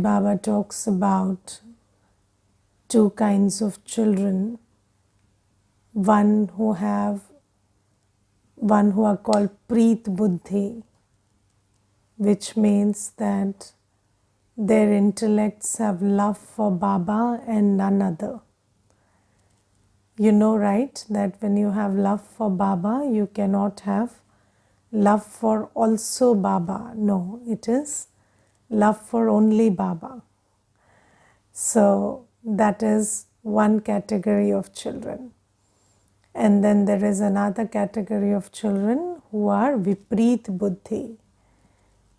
Baba talks about two kinds of children, one who are called Preet Buddhi, which means that their intellects have love for Baba and none other. You know, right, that when you have love for Baba, you cannot have love for also Baba. No, it is love for only Baba. So that is one category of children. And then there is another category of children who are Vipreet Buddhi,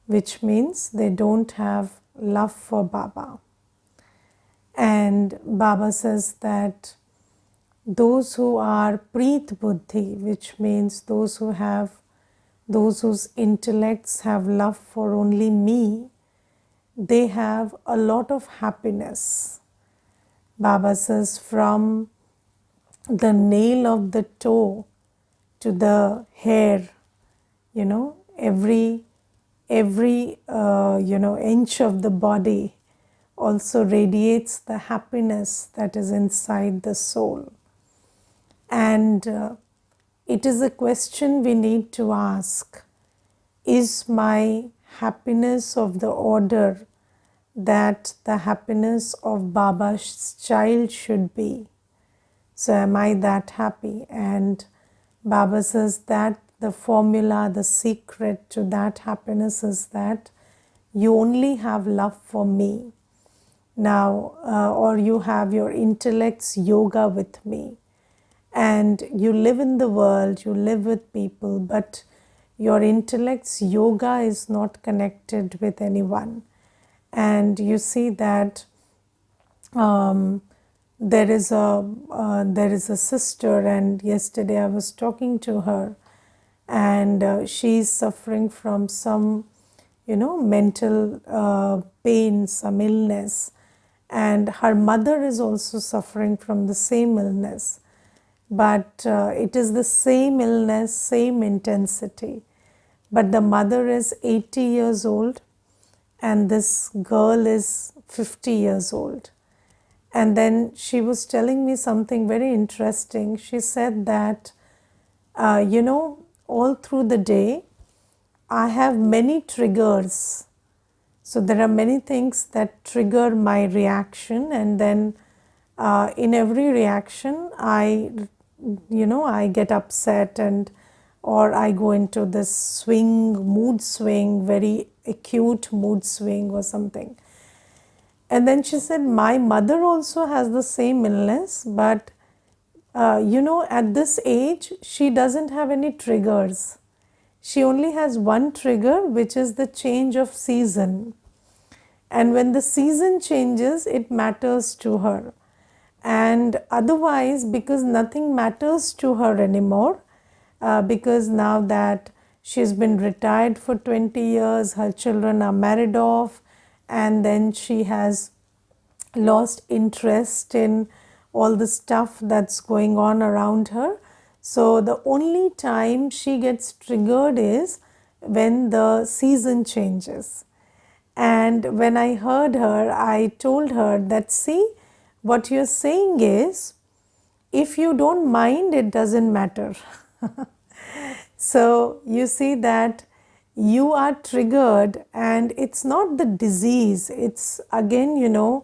which means they don't have love for Baba. And Baba says that those who are Preet Buddhi, which means those whose intellects have love for only me, they have a lot of happiness. Baba says from the nail of the toe to the hair, every inch of the body also radiates the happiness that is inside the soul. And it is a question we need to ask: is my happiness of the order that the happiness of Baba's child should be? So am I that happy? And Baba says that the formula, the secret to that happiness is that you only have love for me. Now, or you have your intellect's yoga with me. And you live in the world, you live with people, but your intellect's yoga is not connected with anyone. And you see that there is a sister, and yesterday I was talking to her, and she's suffering from some mental pain, some illness, and her mother is also suffering from the same illness, but it is the same illness, same intensity, but the mother is 80 years old and this girl is 50 years old. And then she was telling me something very interesting. She said that, all through the day, I have many triggers. So there are many things that trigger my reaction, and then in every reaction, I get upset, or I go into this mood swing, very acute mood swing or something. And then she said, my mother also has the same illness, but at this age, she doesn't have any triggers. She only has one trigger, which is the change of season. And when the season changes, it matters to her. And otherwise, because nothing matters to her anymore, because now that she's been retired for 20 years, her children are married off, and then she has lost interest in all the stuff that's going on around her. So the only time she gets triggered is when the season changes. And when I heard her, I told her that, see, what you're saying is, if you don't mind, it doesn't matter. So you see that you are triggered, and it's not the disease. It's again, even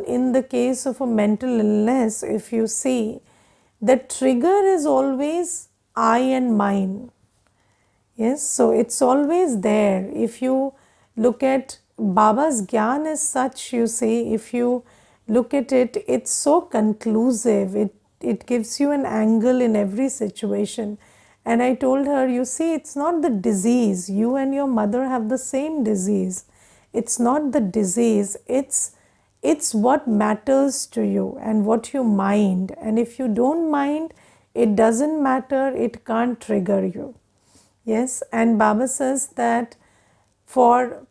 in the case of a mental illness, if you see, the trigger is always I and mine. Yes, so it's always there. If you look at Baba's Gyan is such, you see, if you look at it, it's so conclusive. It gives you an angle in every situation. And I told her, you see, it's not the disease. You and your mother have the same disease. It's not the disease. It's what matters to you and what you mind. And if you don't mind, it doesn't matter. It can't trigger you. Yes, and Baba says that for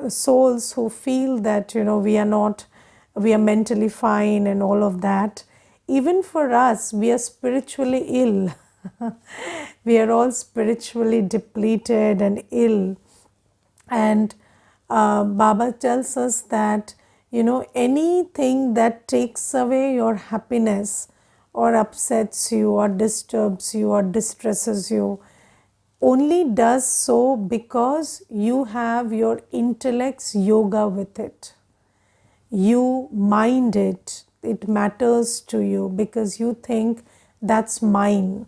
souls who feel that we are mentally fine and all of that, even for us, we are spiritually ill. We are all spiritually depleted and ill, and Baba tells us that, anything that takes away your happiness or upsets you or disturbs you or distresses you only does so because you have your intellect's yoga with it. You mind it, it matters to you because you think that's mine.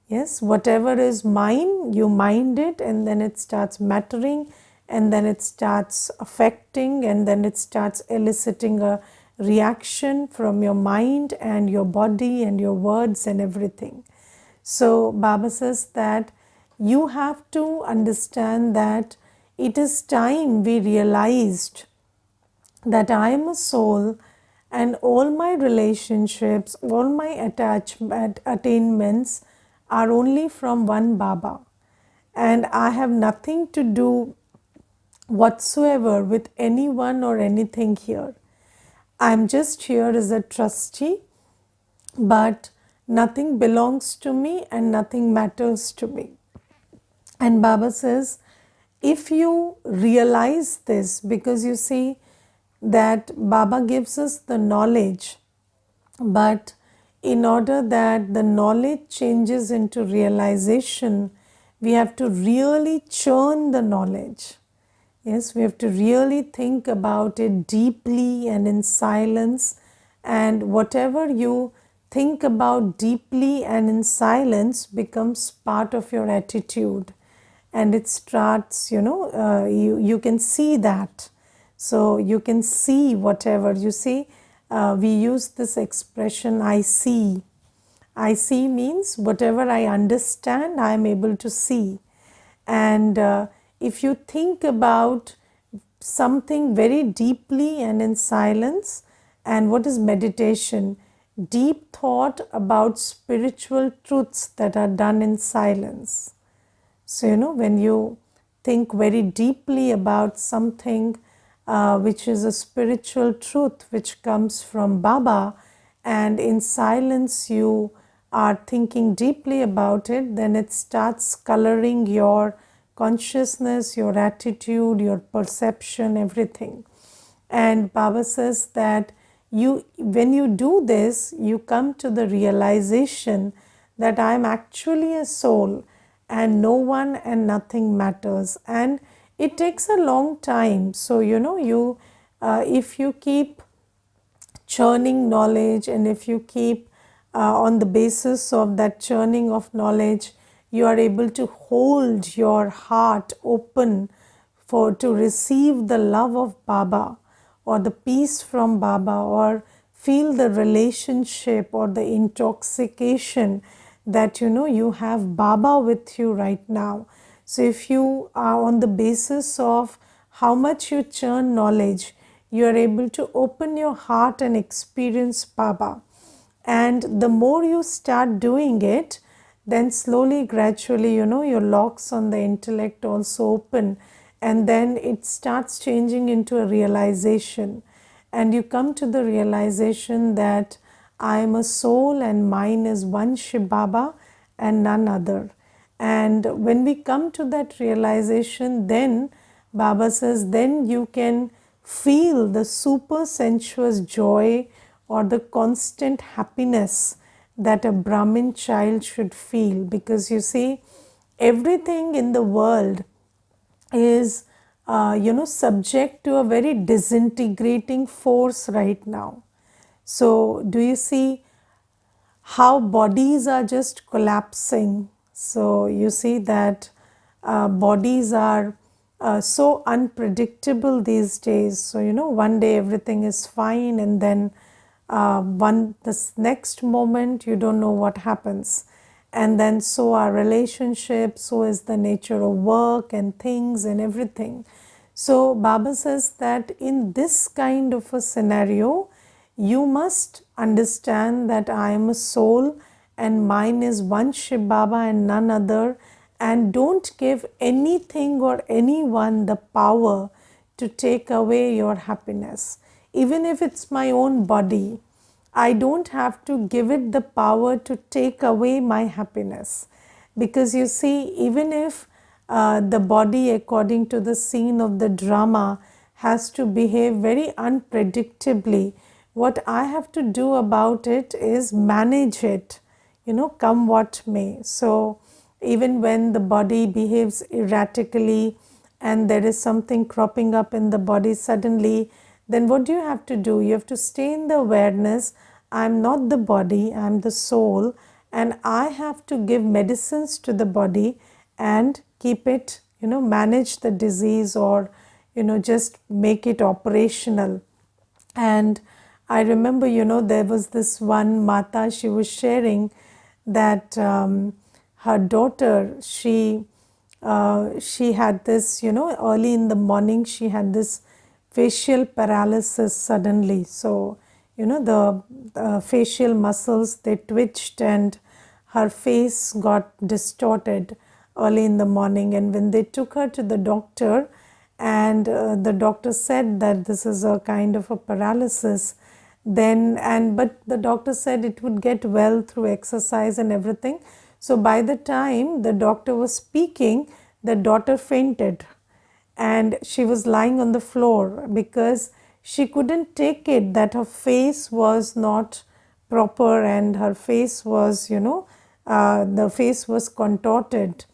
Yes, whatever is mine, you mind it, and then it starts mattering, and then it starts affecting, and then it starts eliciting a reaction from your mind and your body and your words and everything. So, Baba says that you have to understand that it is time we realized that I am a soul and all my relationships, all my attachment attainments are only from one Baba, and I have nothing to do whatsoever with anyone or anything here. I am just here as a trustee, but nothing belongs to me and nothing matters to me. And Baba says, if you realize this, because you see that Baba gives us the knowledge, but in order that the knowledge changes into realization, we have to really churn the knowledge. Yes, we have to really think about it deeply and in silence. And whatever you think about deeply and in silence becomes part of your attitude. And it starts, you can see that. So you can see whatever you see. We use this expression, I see. I see means whatever I understand, I am able to see. And if you think about something very deeply and in silence, and what is meditation? Deep thought about spiritual truths that are done in silence. So, when you think very deeply about something which is a spiritual truth which comes from Baba, and in silence you are thinking deeply about it, then it starts coloring your consciousness, your attitude, your perception, everything. And Baba says that when you do this, you come to the realization that I am actually a soul and no one and nothing matters. And it takes a long time. So, if you keep churning knowledge, and if you keep on the basis of that churning of knowledge, you are able to hold your heart open for to receive the love of Baba or the peace from Baba, or feel the relationship or the intoxication that you have Baba with you right now. So if you are on the basis of how much you churn knowledge, you are able to open your heart and experience Baba. And the more you start doing it, then slowly, gradually, your locks on the intellect also open, and then it starts changing into a realization. And you come to the realization that I am a soul and mine is one Shiv Baba and none other. And when we come to that realization, then Baba says, then you can feel the super sensuous joy or the constant happiness that a Brahmin child should feel. Because you see, everything in the world is subject to a very disintegrating force right now. So do you see how bodies are just collapsing? So you see that bodies are so unpredictable these days. So one day everything is fine, and then this next moment you don't know what happens. And then so are relationships, so is the nature of work and things and everything. So Baba says that in this kind of a scenario, you must understand that I am a soul and mine is one Shiv Baba and none other, and don't give anything or anyone the power to take away your happiness. Even if it's my own body, I don't have to give it the power to take away my happiness. Because you see, even if the body, according to the scene of the drama, has to behave very unpredictably. What I have to do about it is manage it, come what may. So even when the body behaves erratically and there is something cropping up in the body suddenly, then what do you have to do? You have to stay in the awareness. I'm not the body, I'm the soul, and I have to give medicines to the body and keep it, manage the disease, or just make it operational. And I remember, there was this one Mata, she was sharing that her daughter, she had this, early in the morning, she had this facial paralysis suddenly. So, the facial muscles, they twitched and her face got distorted early in the morning. And when they took her to the doctor, and the doctor said that this is a kind of a paralysis, but the doctor said it would get well through exercise and everything. So by the time the doctor was speaking, the daughter fainted and she was lying on the floor because she couldn't take it that her face was not proper, and her face was, the face was contorted.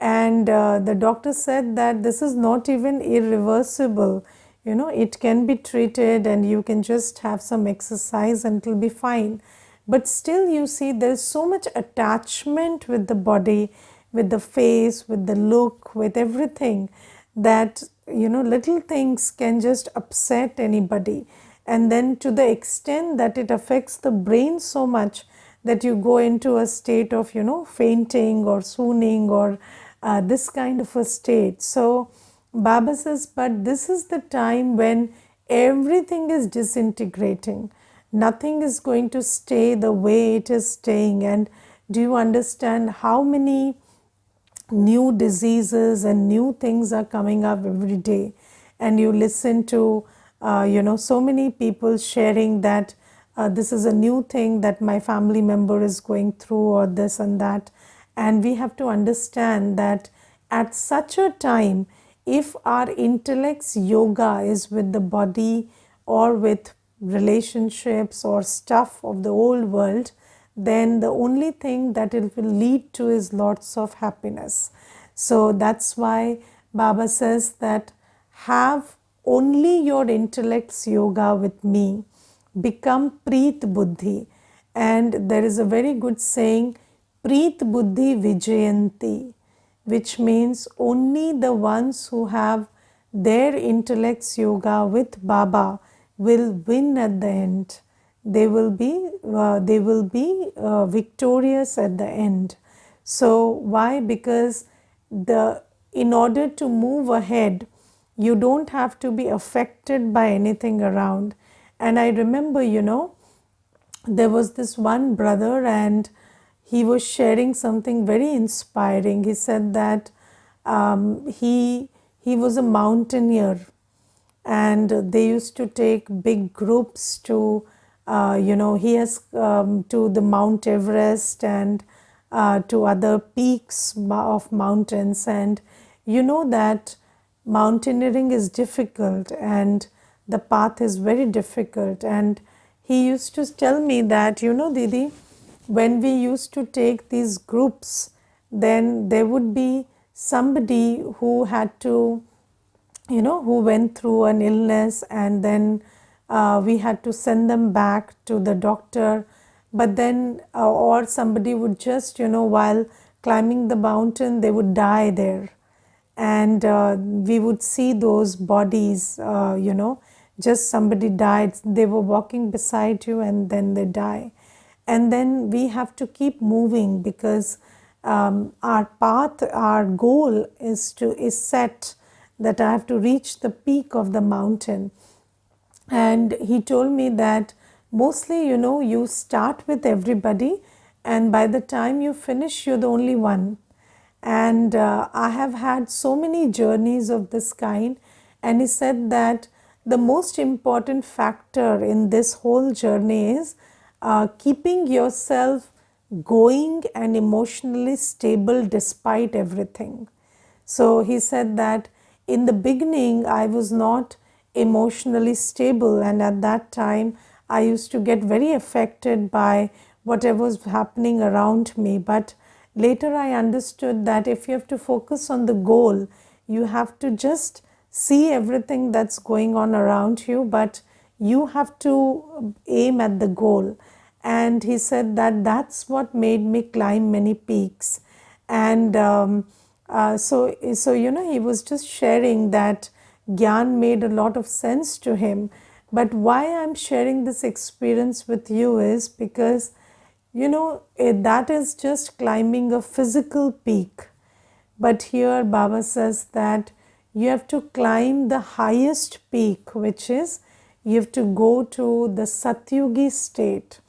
And the doctor said that this is not even irreversible. It can be treated and you can just have some exercise and it will be fine. But still, you see, there's so much attachment with the body, with the face, with the look, with everything, that little things can just upset anybody. And then to the extent that it affects the brain so much that you go into a state of fainting or swooning, or this kind of a state. So Baba says, but this is the time when everything is disintegrating. Nothing is going to stay the way it is staying. And do you understand how many new diseases and new things are coming up every day? And you listen to so many people sharing that this is a new thing that my family member is going through, or this and that. And we have to understand that at such a time, if our intellect's yoga is with the body or with relationships or stuff of the old world, then the only thing that it will lead to is lots of happiness. So that's why Baba says that have only your intellect's yoga with me, become Preet Buddhi. And there is a very good saying, Preet Buddhi Vijayanti, which means only the ones who have their intellect's yoga with Baba will win at the end. They will be victorious at the end. So why? Because in order to move ahead, you don't have to be affected by anything around. And I remember, there was this one brother and he was sharing something very inspiring. He said that he was a mountaineer, and they used to take big groups to he has to the Mount Everest and to other peaks of mountains. And you know that mountaineering is difficult and the path is very difficult. And he used to tell me that, Didi, when we used to take these groups, then there would be somebody who had to, who went through an illness, and then we had to send them back to the doctor. But then, or somebody would just, while climbing the mountain, they would die there. And we would see those bodies, just somebody died, they were walking beside you and then they die. And then we have to keep moving because our path, our goal is set that I have to reach the peak of the mountain. And he told me that mostly, you start with everybody, and by the time you finish, you're the only one. And I have had so many journeys of this kind. And he said that the most important factor in this whole journey is keeping yourself going and emotionally stable despite everything. So he said that in the beginning I was not emotionally stable, and at that time I used to get very affected by whatever was happening around me. But later I understood that if you have to focus on the goal, you have to just see everything that's going on around you, but you have to aim at the goal. And he said that that's what made me climb many peaks. And he was just sharing that Gyan made a lot of sense to him. But why I'm sharing this experience with you is because, that is just climbing a physical peak. But here Baba says that you have to climb the highest peak, which is you have to go to the Satyugi state.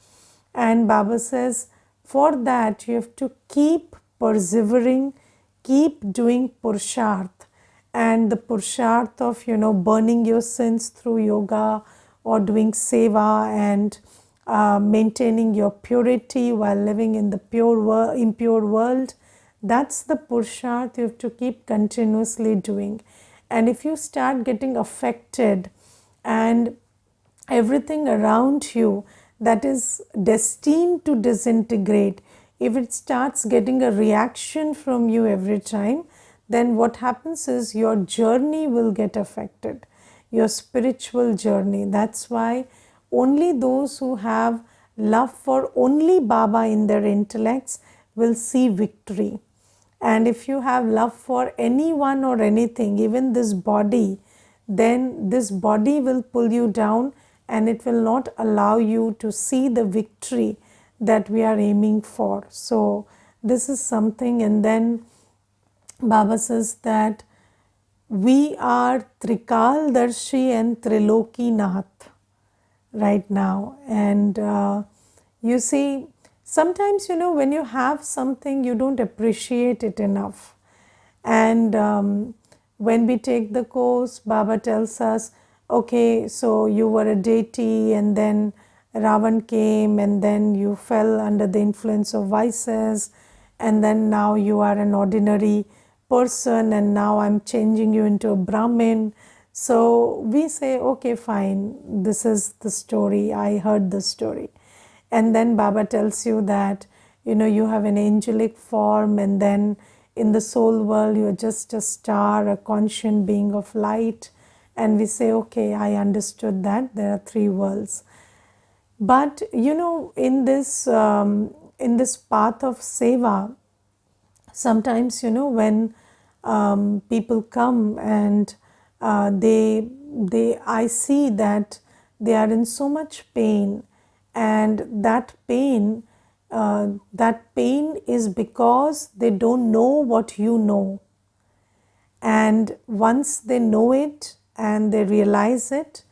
And Baba says for that you have to keep persevering, keep doing Purusharth. And the Purusharth of, burning your sins through yoga or doing seva and maintaining your purity while living in the impure world. That's the Purusharth you have to keep continuously doing. And if you start getting affected and everything around you that is destined to disintegrate, if it starts getting a reaction from you every time, then what happens is your journey will get affected, your spiritual journey. That's why only those who have love for only Baba in their intellects will see victory. And if you have love for anyone or anything, even this body, then this body will pull you down and it will not allow you to see the victory that we are aiming for. So this is something. And then Baba says that we are Trikal Darshi and Triloki Nath right now. And you see, sometimes, when you have something, you don't appreciate it enough. And when we take the course, Baba tells us, okay, so you were a deity and then Ravan came and then you fell under the influence of vices, and then now you are an ordinary person and now I'm changing you into a Brahmin. So we say, okay, fine, this is the story, I heard the story. And then Baba tells you that, you have an angelic form, and then in the soul world you're just a star, a conscient being of light. And we say, okay, I understood that there are three worlds. But in this path of seva, sometimes when people come and I see that they are in so much pain, and that pain is because they don't know what you know. And once they know it and they realize it,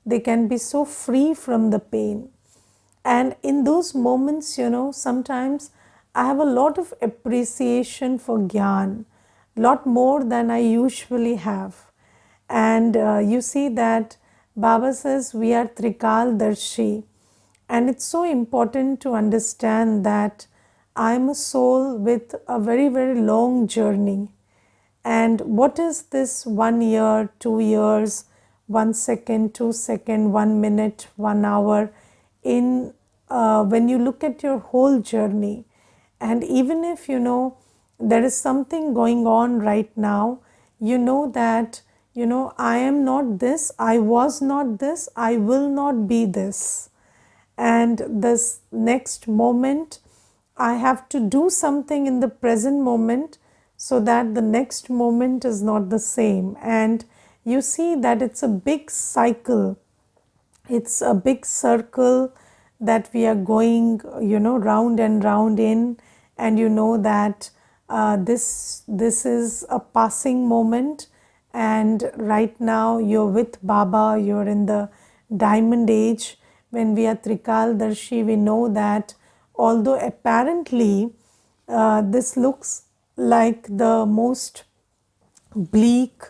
they can be so free from the pain. And in those moments, sometimes I have a lot of appreciation for Gyan, lot more than I usually have. And you see that Baba says we are Trikal Darshi. And it's so important to understand that I am a soul with a very, very long journey. And what is this 1 year, 2 years, 1 second, 2 seconds, 1 minute, 1 hour in when you look at your whole journey? And even if there is something going on right now, that I am not this, I was not this, I will not be this. And this next moment, I have to do something in the present moment so that the next moment is not the same. And you see that it's a big cycle. It's a big circle that we are going, round and round in. And that this is a passing moment. And right now you're with Baba, you're in the diamond age. When we are Trikal Darshi, we know that although apparently this looks like the most bleak,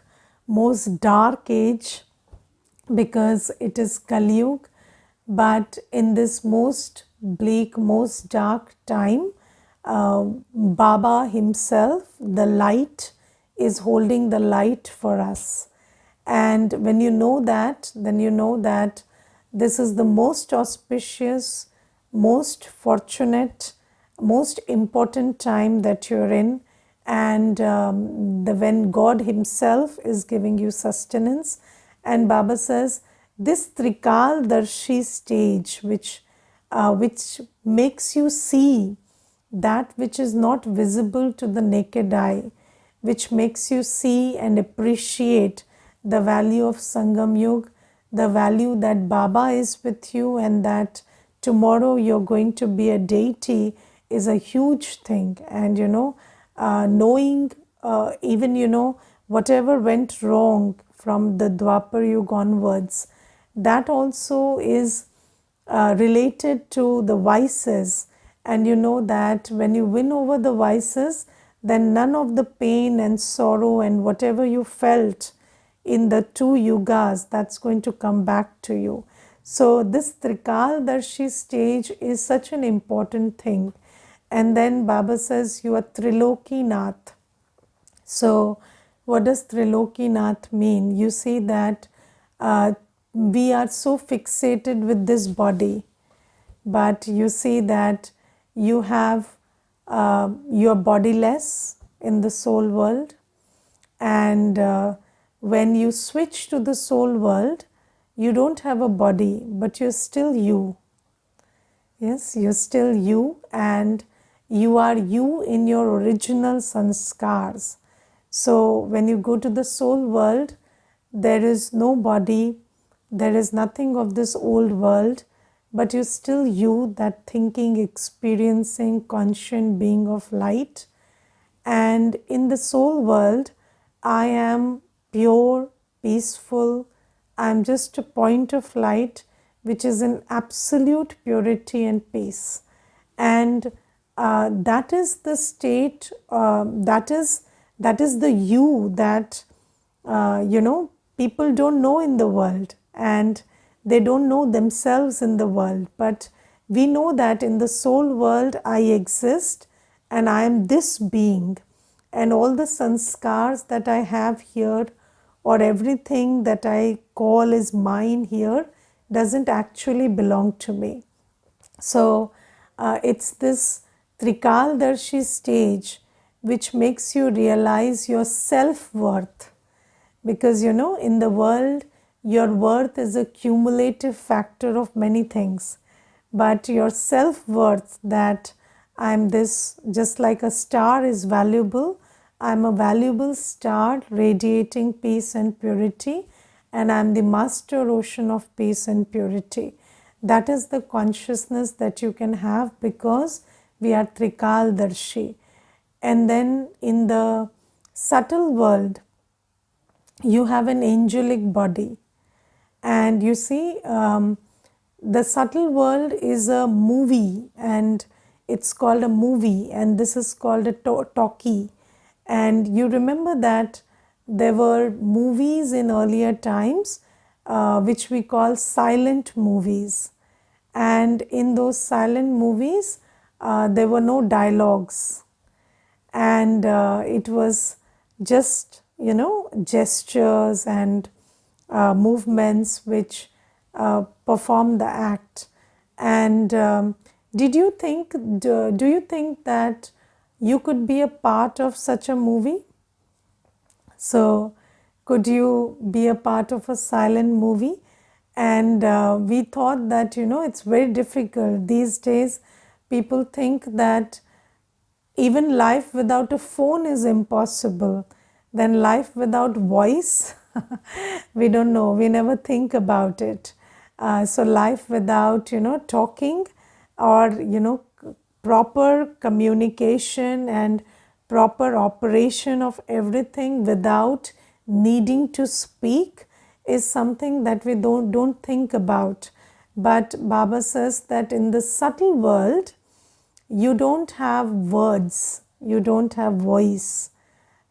most dark age because it is Kali Yuga, but in this most bleak, most dark time, Baba himself, the light, is holding the light for us. And when you know that, then you know that this is the most auspicious, most fortunate, most important time that you're in. And when God Himself is giving you sustenance. And Baba says, this Trikal Darshi stage, which makes you see that which is not visible to the naked eye, which makes you see and appreciate the value of Sangam Yug, the value that Baba is with you, and that tomorrow you're going to be a deity is a huge thing. And knowing even whatever went wrong from the Dwapar Yug onwards, that also is related to the vices. And you know that when you win over the vices, then none of the pain and sorrow and whatever you felt in the two yugas, that's going to come back to you. So this Trikal Darshi stage is such an important thing. And then Baba says you are Triloki Nath. So what does Triloki Nath mean? You see that we are so fixated with this body, but you see that you have you're bodiless in the soul world. And when you switch to the soul world, you don't have a body, but you're still you. Yes, you're still you, and you are you in your original sanskars. So when you go to the soul world, there is no body, there is nothing of this old world, but you're still you, that thinking, experiencing, conscient being of light. And in the soul world, I am pure, peaceful, I am just a point of light which is in absolute purity and peace. And that is the state, that is the you that people don't know in the world, and they don't know themselves in the world. But we know that in the soul world I exist, and I am this being, and all the sanskars that I have here, or everything that I call is mine here, doesn't actually belong to me. So it's this Trikal Darshi stage which makes you realize your self-worth. Because in the world, your worth is a cumulative factor of many things. But your self-worth, that I'm this, just like a star is valuable, I'm a valuable star radiating peace and purity, and I'm the master ocean of peace and purity. That is the consciousness that you can have, because we are Trikal Darshi. And then in the subtle world, you have an angelic body. And you see, the subtle world is a movie, and it's called a movie, and this is called a talkie. And you remember that there were movies in earlier times which we call silent movies. And in those silent movies, there were no dialogues, and it was just gestures and movements which perform the act. And do you think that you could be a part of such a movie? So could you be a part of a silent movie? And we thought that it's very difficult these days. People think that even life without a phone is impossible. Then life without voice, we don't know, we never think about it. So life without talking, or proper communication and proper operation of everything without needing to speak is something that we don't think about. But Baba says that in the subtle world, you don't have words, you don't have voice.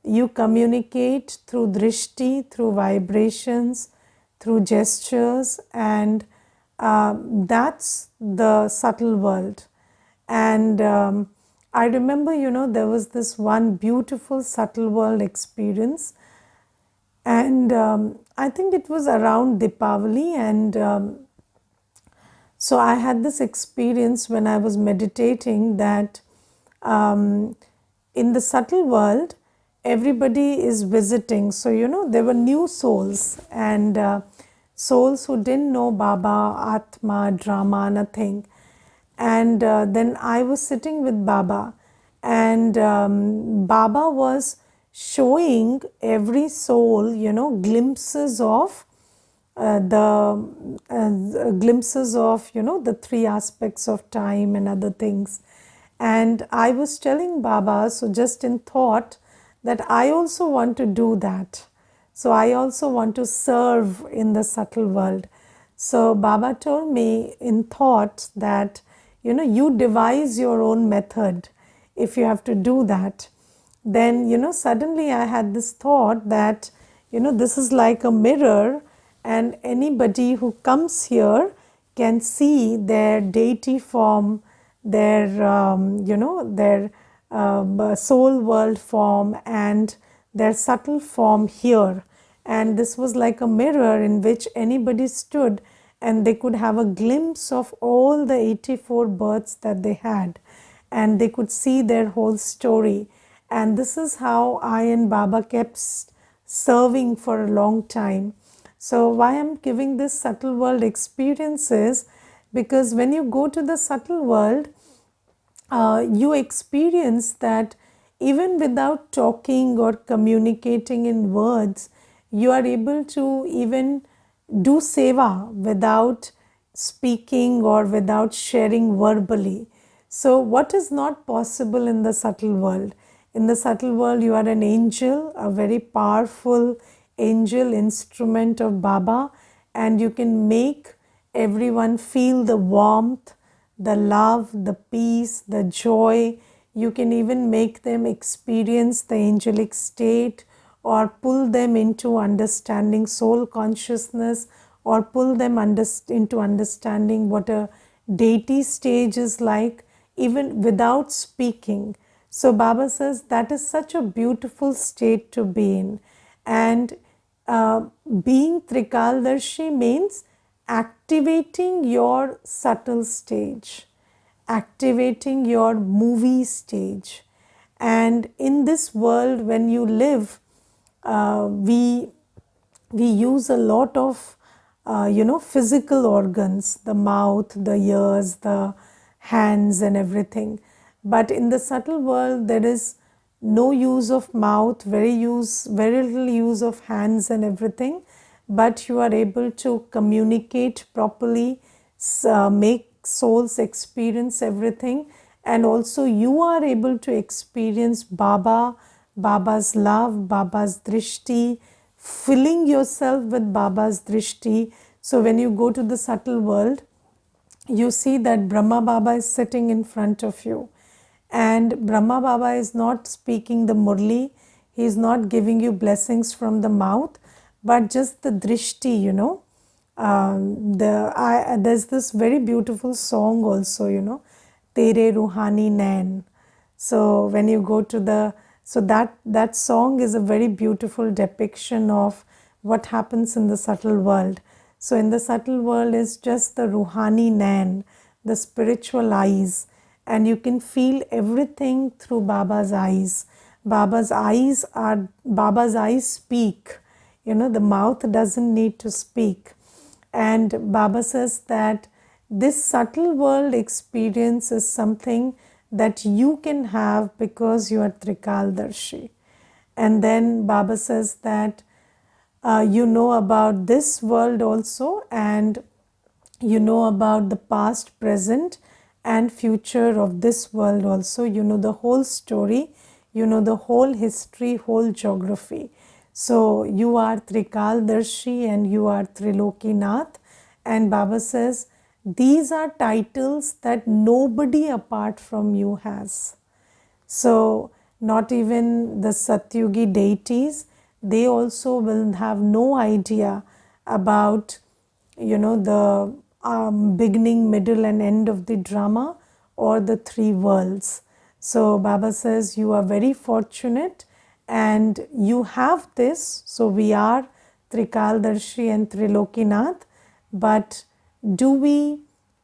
You communicate through drishti, through vibrations, through gestures, and that's the subtle world. And I remember, there was this one beautiful subtle world experience, and I think it was around Deepavali, and so I had this experience when I was meditating that um, in the subtle world, everybody is visiting. So, there were new souls, and souls who didn't know Baba, Atma, drama, nothing. And then I was sitting with Baba, and Baba was showing every soul, glimpses of the glimpses of the three aspects of time and other things. And I was telling Baba, so just in thought, that I also want to do that. So I also want to serve in the subtle world. So Baba told me in thought that you devise your own method if you have to do that. Then suddenly I had this thought that this is like a mirror, and anybody who comes here can see their deity form, their their soul world form, and their subtle form here. And this was like a mirror in which anybody stood and they could have a glimpse of all the 84 births that they had, and they could see their whole story. And this is how I and Baba kept serving for a long time. So why I'm giving this subtle world experiences, because when you go to the subtle world, you experience that even without talking or communicating in words, you are able to even do seva without speaking or without sharing verbally. So, what is not possible in the subtle world? In the subtle world, you are an angel, a very powerful angel instrument of Baba, and you can make everyone feel the warmth, the love, the peace, the joy. You can even make them experience the angelic state, or pull them into understanding soul consciousness, or pull them into understanding what a deity stage is like, even without speaking. So Baba says that is such a beautiful state to be in. And being Trikaldarshi means activating your subtle stage, activating your movie stage. And in this world, when you live, we use a lot of physical organs, the mouth, the ears, the hands, and everything. But in the subtle world, there is no use of mouth, very little use of hands and everything, but you are able to communicate properly, make souls experience everything, and also you are able to experience Baba's love, Baba's drishti, filling yourself with Baba's drishti. So when you go to the subtle world, you see that Brahma Baba is sitting in front of you, and Brahma Baba is not speaking the murli, he is not giving you blessings from the mouth, but just the drishti, there's this very beautiful song also, Tere Ruhani Nain. So when you go to that song is a very beautiful depiction of what happens in the subtle world. So in the subtle world is just the Ruhani Nain, the spiritual eyes, and you can feel everything through Baba's eyes. Baba's eyes speak. The mouth doesn't need to speak. And Baba says that this subtle world experience is something that you can have because you are Trikaldarshi. And then Baba says that you know about this world also, and you know about the past, present, and future of this world also. You know the whole story, you know the whole history, whole geography. So you are Trikaldarshi and you are Trilokinath. And Baba says these are titles that nobody apart from you has. So not even the Satyugi deities, they also will have no idea about the beginning, middle, and end of the drama, or the three worlds. So Baba says you are very fortunate and you have this. So we are Trikaldarshi and Trilokinath, but do we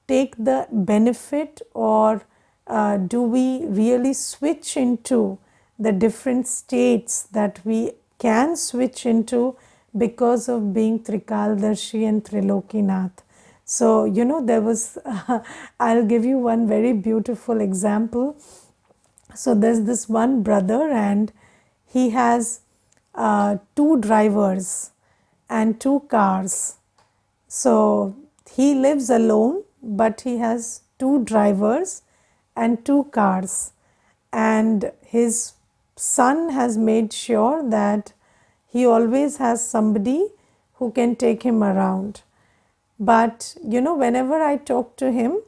take the benefit, or do we really switch into the different states that we can switch into because of being Trikaldarshi and Trilokinath? So, there was, I'll give you one very beautiful example. So there's this one brother, and he has two drivers and two cars. So he lives alone, but he has two drivers and two cars. And his son has made sure that he always has somebody who can take him around. But whenever I talk to him,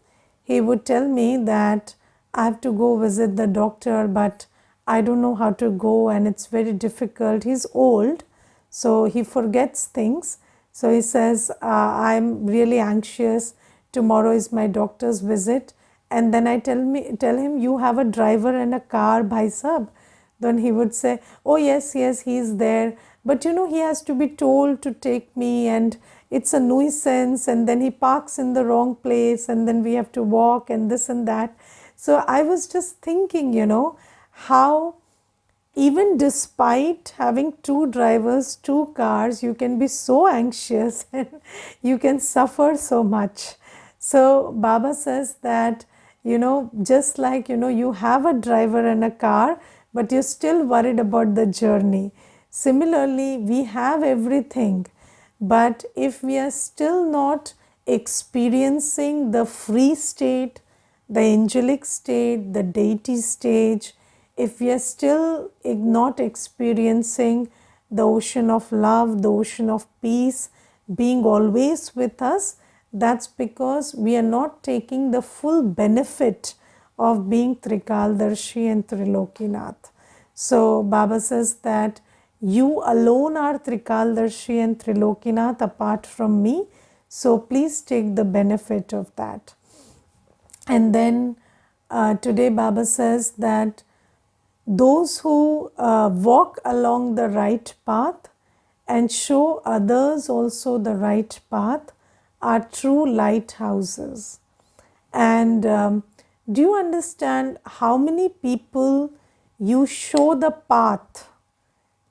he would tell me that I have to go visit the doctor, but I don't know how to go and it's very difficult. He's old, so he forgets things. So he says, I'm really anxious. Tomorrow is my doctor's visit. And then I tell him, you have a driver and a car, bhai sahab. Then he would say, oh yes, yes, he's there. But he has to be told to take me, and it's a nuisance, and then he parks in the wrong place, and then we have to walk and this and that. So I was just thinking, how even despite having two drivers, two cars, you can be so anxious and you can suffer so much. So Baba says that, just like, you have a driver and a car, but you're still worried about the journey. Similarly, we have everything, but if we are still not experiencing the free state, the angelic state, the deity stage, if we are still not experiencing the ocean of love, the ocean of peace being always with us, that's because we are not taking the full benefit of being Trikaldarshi and Trilokinath. So Baba says that you alone are Trikaldarshi and Trilokinath apart from me. So please take the benefit of that. And then today Baba says that those who walk along the right path and show others also the right path are true lighthouses. And do you understand how many people you show the path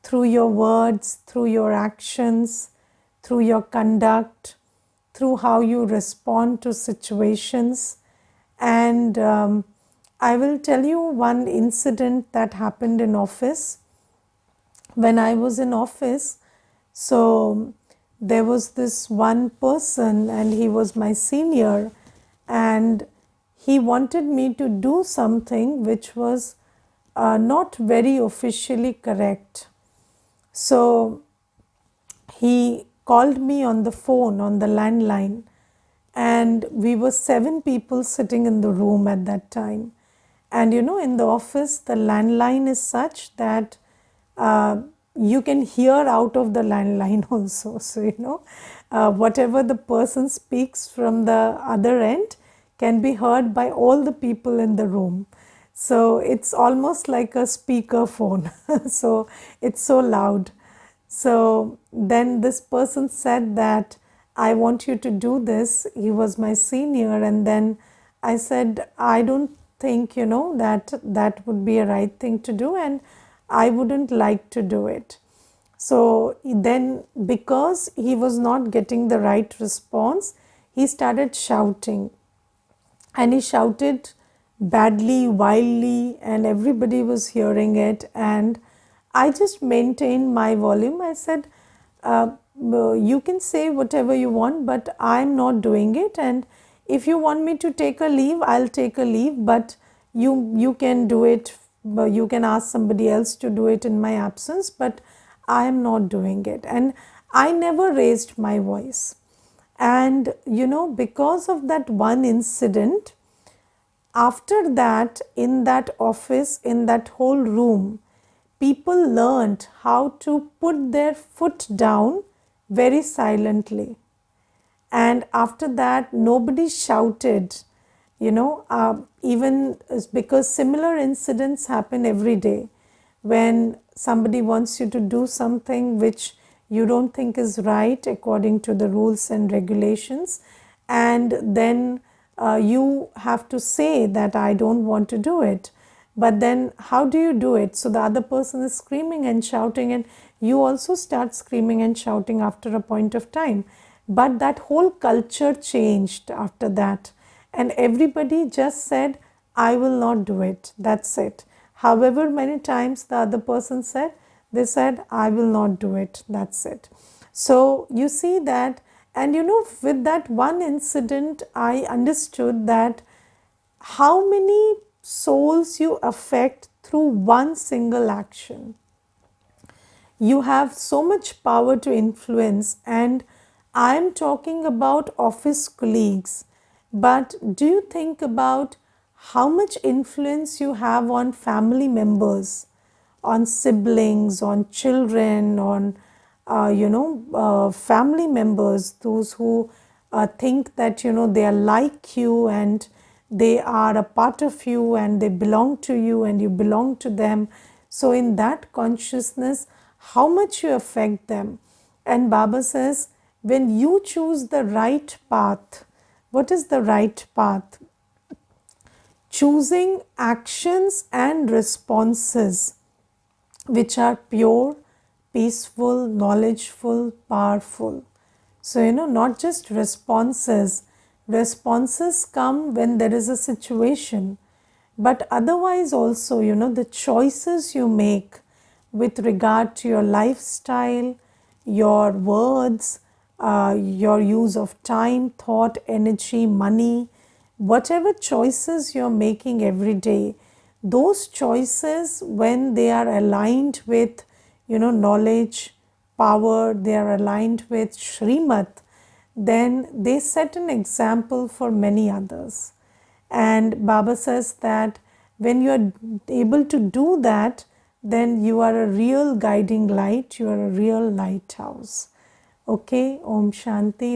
through your words, through your actions, through your conduct, through how you respond to situations? And I will tell you one incident that happened in office. When I was in office, so there was this one person, and he was my senior, and he wanted me to do something which was not very officially correct. So he called me on the phone, on the landline, and we were 7 people sitting in the room at that time. And in the office, the landline is such that you can hear out of the landline also. So, whatever the person speaks from the other end can be heard by all the people in the room. So, it's almost like a speaker phone. So, it's so loud. So, then this person said that, I want you to do this. He was my senior, and then I said, I don't think, that would be a right thing to do, and I wouldn't like to do it. So then, because he was not getting the right response, he started shouting, and he shouted badly, wildly, and everybody was hearing it. And I just maintained my volume. I said, you can say whatever you want, but I'm not doing it. And if you want me to take a leave, I'll take a leave, but you can do it. You can ask somebody else to do it in my absence, but I am not doing it. And I never raised my voice. And because of that one incident, after that, in that office, in that whole room, people learned how to put their foot down very silently. And after that, nobody shouted Even because similar incidents happen every day. When somebody wants you to do something which you don't think is right according to the rules and regulations, and then you have to say that I don't want to do it. But then how do you do it? So the other person is screaming and shouting, and you also start screaming and shouting after a point of time. But that whole culture changed after that, and everybody just said, I will not do it. That's it. However many times the other person said, they said, I will not do it. That's it. So you see that, and with that one incident, I understood that how many souls you affect through one single action. You have so much power to influence, and I am talking about office colleagues. But do you think about how much influence you have on family members, on siblings, on children, on family members, those who think that they are like you and they are a part of you and they belong to you and you belong to them. So in that consciousness, how much you affect them. And Baba says, when you choose the right path, what is the right path? Choosing actions and responses which are pure, peaceful, knowledgeful, powerful. So, not just responses. Responses come when there is a situation, but otherwise also, the choices you make with regard to your lifestyle, your words, your use of time, thought, energy, money, whatever choices you're making every day, those choices, when they are aligned with knowledge, power, they are aligned with Srimat, then they set an example for many others. And Baba says that when you are able to do that, then you are a real guiding light, you are a real lighthouse. Okay, Om Shanti.